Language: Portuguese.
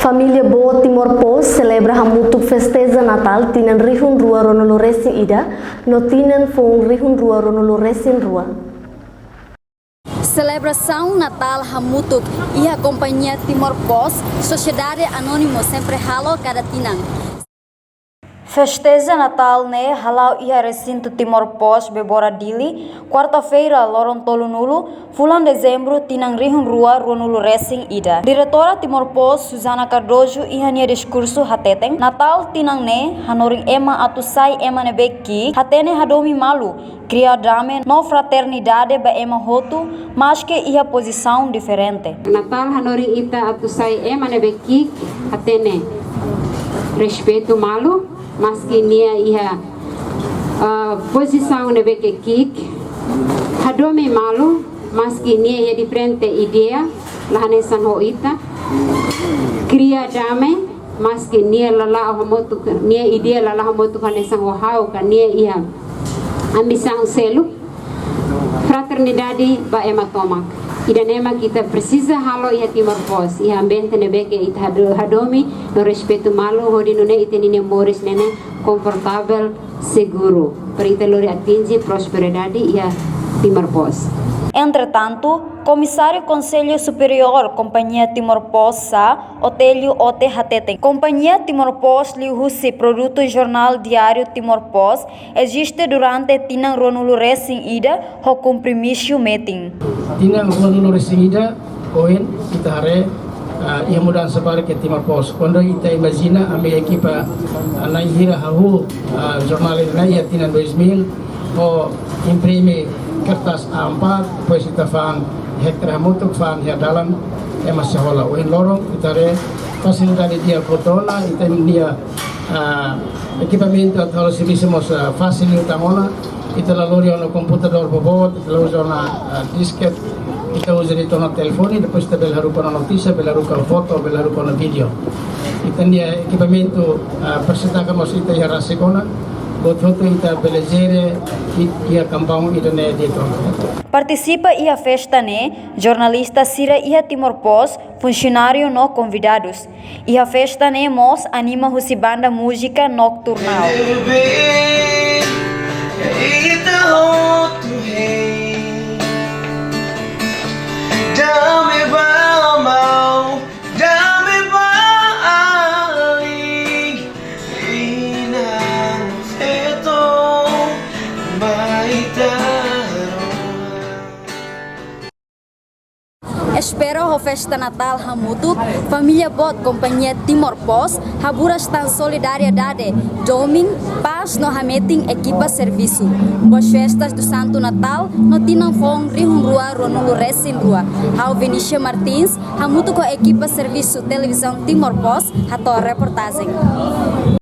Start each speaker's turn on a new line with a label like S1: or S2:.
S1: Família Boa Timor Post celebra hamutuk festeza Natal tinan rihun rua ronolo resin ida, no tinan fong rihun rua ronolo resin rua.
S2: Celebração Natal Hamutuk e a Companhia Timor Post, Sociedade Anônima sempre halo cada tinang. Festeza Natal ne halau ia recinto Timor Post bebora dili, quarta-feira loron tolu nulu, fulan dezembro tinang rihun rua ronulu racing ida. Diretora Timor Post Susana Cardojo ihania discurso hateteng, Natal tinang ne hanoring ema atusai ema nebeki, hatene hadomi malu, cria drame no fraternidade ba ema hotu, mas que ia posição diferente.
S3: Natal hanoring ita atusai ema nebeki, hatene respeito malu, mas que nia ia posição nebe que kik hadome malu mas que nia ia diferente ideia lahane sanho ita cria dame mas que nia lala hamotu nia ideia lala hamotu kane sanho hau kan nia ia ambição selu fraternidade ba ematomak idanema kita precisa halo ia Timor Post ia ambiente nebe que ita hadomi no respeito malu hodi nune itenine moris nene confortável seguro para ita lori atingir prosperidade ia Timor Post.
S2: Entretanto, Comissário Conselho Superior Companhia Timor Post sa Otélio Ote Hateten. Companhia Timor Post liuhusi produto jornal diário Timor Post existe durante tinang ronulu racing ida ho compromisso meeting.
S4: Tinang ronulu racing ida oin kita hare ia mudah sebar ke Timor Post. Quando kita imagina a minha equipa na hira hahu jornal ini ia tinang 2000 o imprime kertas A4, depois kita fan hektar hamutuk fan ya dalam masih hola. Oin lorong kita re facilidade dia fotona, kita dia equipamento atau serviços fácil utamona, kita lalu no computador bobot, kita lalu na disket, kita usa itu no telefone, depois kita bela rupa na notícia, bela rupa foto, bela rupa na vídeo. Kita dia equipamento percetakan mas kita ya rasikona.
S2: Participa ia festa ne jornalista Sira ia Timor Post, funcionário no convidados. Ia festa ne mos anima husi banda música nocturnal. Espero a festa Natal Hamutuk, família Bot Companhia Timor Post, haburas tan solidariedade, doming, paz no hameting equipa serviço. Boas festas do Santo Natal, no tinang fong rihun rua ronulu resin rua. Hau Vinicia Martins, Hamutuk ko equipa serviço televisão Timor Post, hato reportagem.